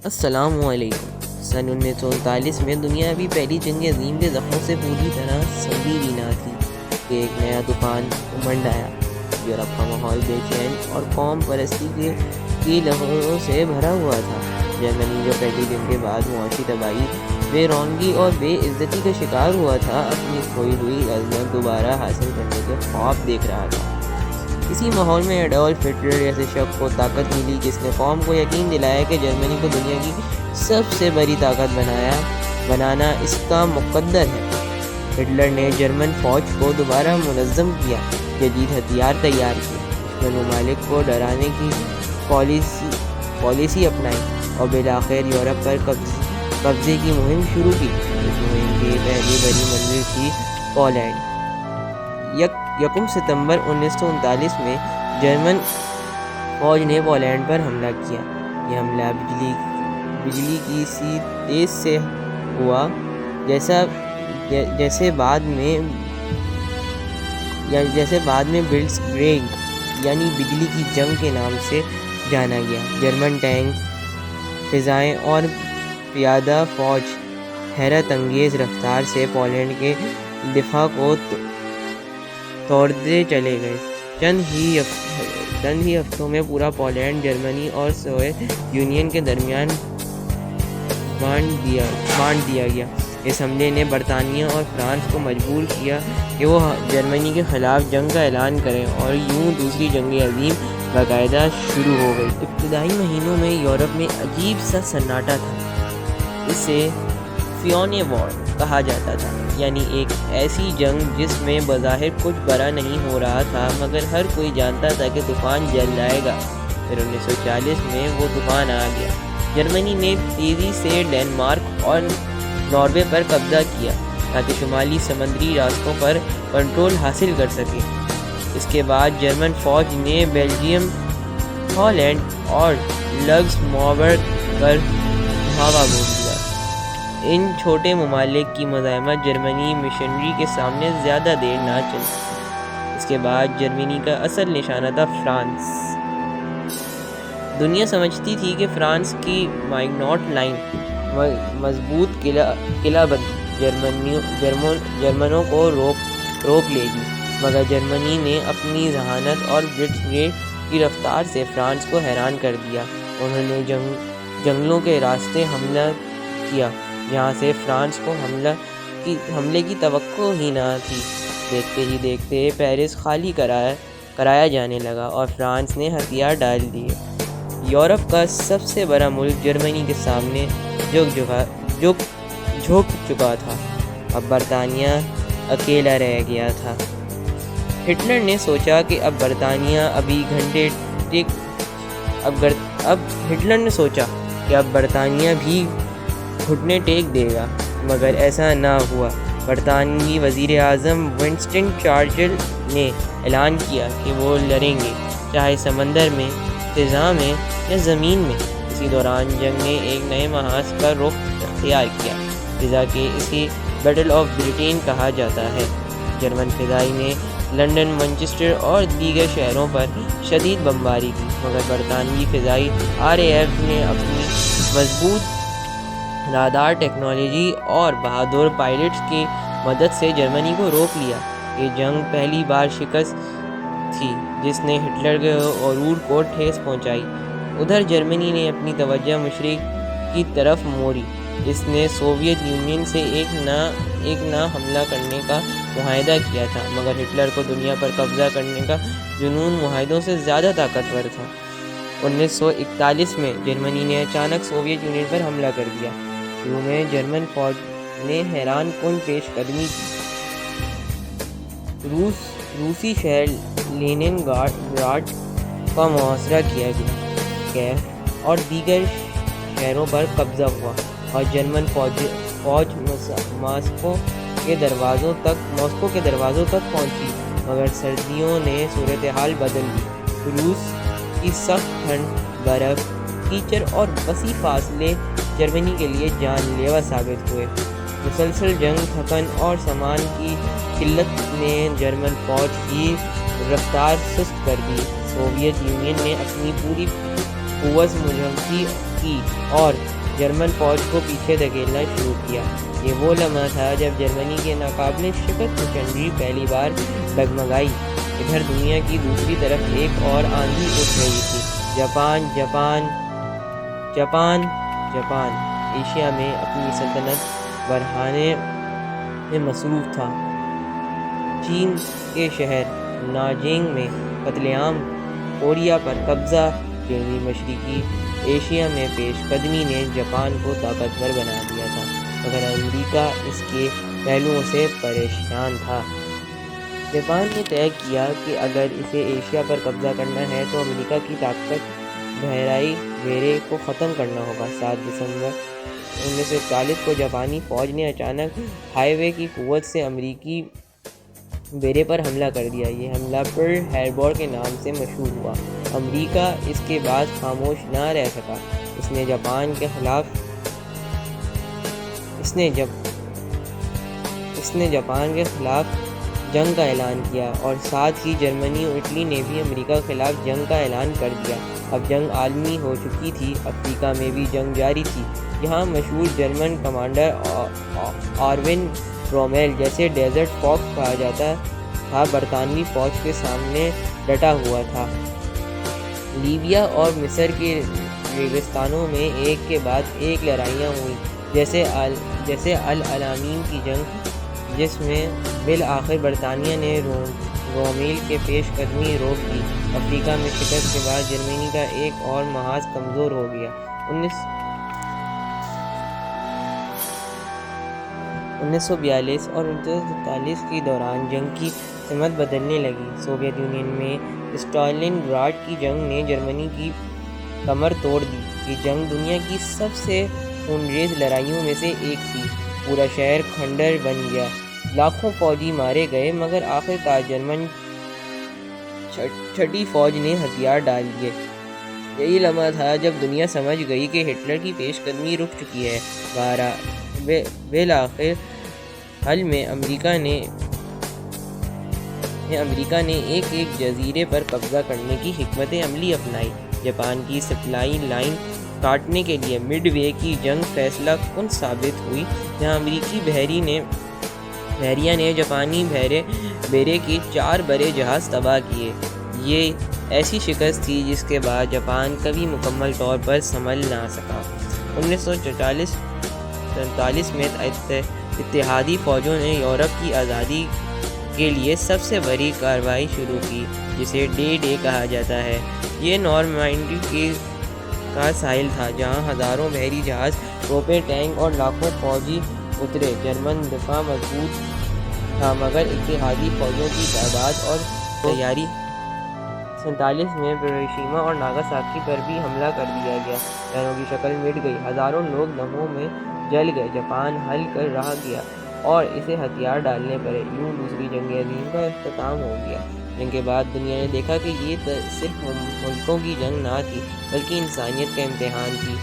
السلام علیکم۔ سن 1939 میں دنیاوی پہلی جنگ عظیم کے زخموں سے پوری طرح سنبھی بھی نہ تھی کہ ایک نیا طوفان امنڈ آیا۔ یورپ کا ماحول بے چین اور قوم پرستی کی لہروں سے بھرا ہوا تھا۔ جرمنی جو پہلی جنگ کے بعد معاشی تباہی، بے رونقی اور بے عزتی کا شکار ہوا تھا، اپنی کھوئی ہوئی عظمت دوبارہ حاصل کرنے کے خواب دیکھ رہا تھا۔ اسی ماحول میں ایڈولف ہٹلر جیسے شخص کو طاقت ملی جس نے قوم کو یقین دلایا کہ جرمنی کو دنیا کی سب سے بڑی طاقت بنانا اس کا مقدر ہے۔ ہٹلر نے جرمن فوج کو دوبارہ منظم کیا، جدید ہتھیار تیار کیے، دشمن ممالک کو ڈرانے کی پالیسی اپنائی اور بالآخر یورپ پر قبضے کی مہم شروع کی۔ اس مہم کی پہلی بڑی منزل تھی پولینڈ۔ 1 ستمبر 1939 میں جرمن فوج نے پولینڈ پر حملہ کیا۔ یہ حملہ بجلی کی سی تیز سے ہوا جیسے بعد میں بلٹز کریگ یعنی بجلی کی جنگ کے نام سے جانا گیا۔ جرمن ٹینک، فضائیں اور پیادہ فوج حیرت انگیز رفتار سے پولینڈ کے دفاع کو توڑتے چلے گئے۔ چند ہی ہفتوں میں پورا پولینڈ جرمنی اور سوویت یونین کے درمیان بانٹ دیا گیا۔ اس حملے نے برطانیہ اور فرانس کو مجبور کیا کہ وہ جرمنی کے خلاف جنگ کا اعلان کریں، اور یوں دوسری جنگ عظیم باقاعدہ شروع ہو گئی۔ ابتدائی مہینوں میں یورپ میں عجیب سا سناٹا تھا۔ اسے فیونے وار کہا جاتا تھا، یعنی ایک ایسی جنگ جس میں بظاہر کچھ بڑا نہیں ہو رہا تھا، مگر ہر کوئی جانتا تھا کہ طوفان جلد آئے گا۔ پھر 1940 میں وہ طوفان آ گیا۔ جرمنی نے تیزی سے ڈنمارک اور ناروے پر قبضہ کیا تاکہ شمالی سمندری راستوں پر کنٹرول حاصل کر سکے۔ اس کے بعد جرمن فوج نے بیلجیم، ہالینڈ اور لگزمبرگ پر دھاوا بول دیا۔ ان چھوٹے ممالک کی مزاحمت جرمنی مشنری کے سامنے زیادہ دیر نہ چلی۔ اس کے بعد جرمنی کا اصل نشانہ تھا فرانس۔ دنیا سمجھتی تھی کہ فرانس کی مائگناٹ لائن مضبوط قلعہ بندی جرمنوں کو روک لے گی، مگر جرمنی نے اپنی ذہانت اور بلٹزکریگ کی رفتار سے فرانس کو حیران کر دیا۔ انہوں نے جنگلوں کے راستے حملہ کیا جہاں سے فرانس کو حملے کی توقع ہی نہ تھی۔ دیکھتے ہی دیکھتے پیرس خالی کرایا جانے لگا اور فرانس نے ہتھیار ڈال دیے۔ یورپ کا سب سے بڑا ملک جرمنی کے سامنے جھک چکا تھا۔ اب برطانیہ اکیلا رہ گیا تھا۔ ہٹلر نے سوچا کہ اب برطانیہ بھی گھٹنے ٹیک دے گا، مگر ایسا نہ ہوا۔ برطانوی وزیر اعظم ونسٹن چرچل نے اعلان کیا کہ وہ لڑیں گے، چاہے سمندر میں، فضا میں یا زمین میں۔ اسی دوران جنگ نے ایک نئے محاذ کا رخ اختیار کیا، فضا کے اسے بیٹل آف بریٹن کہا جاتا ہے۔ جرمن فضائی نے لندن، مانچسٹر اور دیگر شہروں پر شدید بمباری کی، مگر برطانوی فضائی RAF نے اپنی مضبوط رادار ٹیکنالوجی اور بہادر پائلٹس کی مدد سے جرمنی کو روک لیا۔ یہ جنگ پہلی بار شکست تھی جس نے ہٹلر کے غرور کو ٹھیس پہنچائی۔ ادھر جرمنی نے اپنی توجہ مشرق کی طرف موڑی۔ اس نے سوویت یونین سے ایک نہ حملہ کرنے کا معاہدہ کیا تھا، مگر ہٹلر کو دنیا پر قبضہ کرنے کا جنون معاہدوں سے زیادہ طاقتور تھا۔ 1941 میں جرمنی نے اچانک سوویت یونین پر حملہ کر دیا۔ شروع میں جرمن فوج نے حیران کن پیش قدمی کی۔ روسی شہر لینن گراڈ کا محاصرہ کیا گیا، کیف اور دیگر شہروں پر قبضہ ہوا، اور جرمن فوج ماسکو کے دروازوں تک پہنچی، مگر سردیوں نے صورتحال بدل دی۔ روس کی سخت ٹھنڈ، برف، کیچڑ اور وسیع فاصلے جرمنی کے لیے جان لیوا ثابت ہوئے۔ مسلسل جنگ، تھکن اور سامان کی قلت نے جرمن فوج کی رفتار سست کر دی۔ سوویت یونین نے اپنی پوری قوت مجہز کی کی اور جرمن فوج کو پیچھے دھکیلنا شروع کیا۔ یہ وہ لمحہ تھا جب جرمنی کے ناقابل شکست جھنڈی پہلی بار ڈگمگائی۔ ادھر دنیا کی دوسری طرف ایک اور آندھی اٹھ رہی تھی۔ جاپان ایشیا میں اپنی سلطنت بڑھانے میں مصروف تھا۔ چین کے شہر نانجنگ میں قتل عام، کوریا پر قبضہ، جنوبی مشرقی ایشیا میں پیش قدمی نے جاپان کو طاقتور بنا دیا تھا، مگر امریکہ اس کے پہلوؤں سے پریشان تھا۔ جاپان نے طے کیا کہ اگر اسے ایشیا پر قبضہ کرنا ہے تو امریکہ کی طاقت بحرۂ بیرے کو ختم کرنا ہوگا۔ 7 دسمبر 1941 کو جاپانی فوج نے اچانک ہائی وے کی قوت سے امریکی بیڑے پر حملہ کر دیا۔ یہ حملہ پرل ہاربر کے نام سے مشہور ہوا۔ امریکہ اس کے بعد خاموش نہ رہ سکا۔ اس نے جاپان کے خلاف جنگ کا اعلان کیا اور ساتھ ہی جرمنی اور اٹلی نے بھی امریکہ کے خلاف جنگ کا اعلان کر دیا۔ اب جنگ عالمی ہو چکی تھی۔ افریقہ میں بھی جنگ جاری تھی، جہاں مشہور جرمن کمانڈر آروین رومیل، جسے ڈیزرٹ فاکس کہا جاتا تھا، برطانوی فوج کے سامنے ڈٹا ہوا تھا۔ لیبیا اور مصر کے ریگستانوں میں ایک کے بعد ایک لڑائیاں ہوئیں، جیسے العلمین کی جنگ، جس میں بالآخر برطانیہ نے رومیل کے پیش قدمی روک دی۔ افریقہ میں شکست کے بعد جرمنی کا ایک اور محاذ کمزور ہو گیا۔ 1942 اور 1943 کے دوران جنگ کی سمت بدلنے لگی۔ سوویت یونین میں اسٹالن گراڈ کی جنگ نے جرمنی کی کمر توڑ دی۔ یہ جنگ دنیا کی سب سے خونریز لڑائیوں میں سے ایک تھی۔ پورا شہر کھنڈر بن گیا، لاکھوں فوجی مارے گئے، مگر آخرکار جرمن چھٹی فوج نے ہتھیار ڈال دیے۔ یہی لمحہ تھا جب دنیا سمجھ گئی کہ ہٹلر کی پیش قدمی رک چکی ہے۔ بالآخر حل میں امریکہ نے ایک جزیرے پر قبضہ کرنے کی حکمت عملی اپنائی۔ جاپان کی سپلائی لائن کاٹنے کے لیے مڈ وے کی جنگ فیصلہ کن ثابت ہوئی، جہاں امریکی بحریہ نے جاپانی بیڑے کے 4 بڑے جہاز تباہ کیے۔ یہ ایسی شکست تھی جس کے بعد جاپان کبھی مکمل طور پر سنبھل نہ سکا۔ 1947 میں اتحادی فوجوں نے یورپ کی آزادی کے لیے سب سے بڑی کارروائی شروع کی، جسے ڈے کہا جاتا ہے۔ یہ نارمانڈی کا ساحل تھا، جہاں ہزاروں بحری جہاز، توپیں، ٹینک اور لاکھوں فوجی اترے۔ جرمن دفاع مضبوط تھا، مگر اتحادی فوجوں کی تعداد اور تیاری 47 میں ہیروشیما اور ناگاساکی پر بھی حملہ کر دیا گیا۔ شہروں کی شکل مٹ گئی، ہزاروں لوگ دھوؤں میں جل گئے۔ جاپان ہل کر رہ گیا اور اسے ہتھیار ڈالنے پڑے۔ یوں دوسری جنگ عظیم کا اختتام ہو گیا۔ جنگ کے بعد دنیا نے دیکھا کہ یہ صرف ملکوں کی جنگ نہ تھی، بلکہ انسانیت کا امتحان تھی۔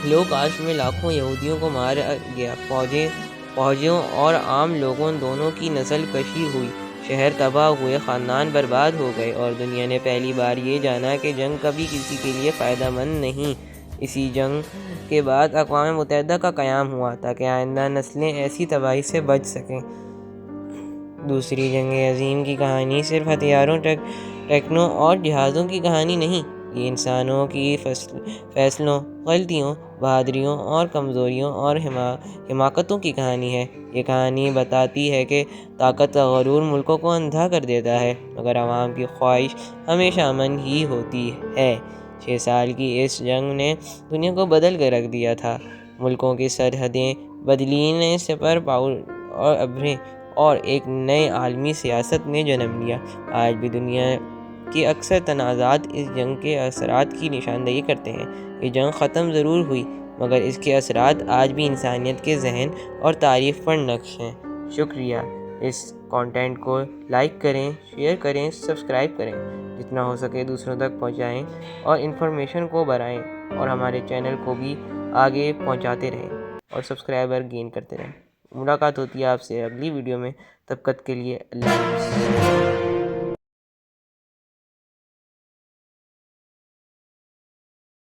ہولوکاسٹ میں لاکھوں یہودیوں کو مارا گیا، فوجیوں اور عام لوگوں دونوں کی نسل کشی ہوئی، شہر تباہ ہوئے، خاندان برباد ہو گئے، اور دنیا نے پہلی بار یہ جانا کہ جنگ کبھی کسی کے لیے فائدہ مند نہیں۔ اسی جنگ کے بعد اقوام متحدہ کا قیام ہوا، تاکہ آئندہ نسلیں ایسی تباہی سے بچ سکیں۔ دوسری جنگ عظیم کی کہانی صرف ہتھیاروں، ٹینکوں اور جہازوں کی کہانی نہیں، یہ انسانوں کی فیصلوں، غلطیوں، بہادریوں اور کمزوریوں اور حماقتوں کی کہانی ہے۔ یہ کہانی بتاتی ہے کہ طاقت کا غرور ملکوں کو اندھا کر دیتا ہے، مگر عوام کی خواہش ہمیشہ امن ہی ہوتی ہے۔ 6 سال کی اس جنگ نے دنیا کو بدل کر رکھ دیا تھا۔ ملکوں کی سرحدیں بدلیں، نئے سپر پاور ابھرے اور ایک نئے عالمی سیاست نے جنم لیا۔ آج بھی دنیا کے اکثر تنازعات اس جنگ کے اثرات کی نشاندہی کرتے ہیں۔ یہ جنگ ختم ضرور ہوئی، مگر اس کے اثرات آج بھی انسانیت کے ذہن اور تاریخ پر نقش ہیں۔ شکریہ۔ اس کانٹینٹ کو لائک کریں، شیئر کریں، سبسکرائب کریں، جتنا ہو سکے دوسروں تک پہنچائیں اور انفارمیشن کو بڑھائیں، اور ہمارے چینل کو بھی آگے پہنچاتے رہیں اور سبسکرائبر گین کرتے رہیں۔ ملاقات ہوتی ہے آپ سے اگلی ویڈیو میں، تب تک کے لیے اللہ حافظ۔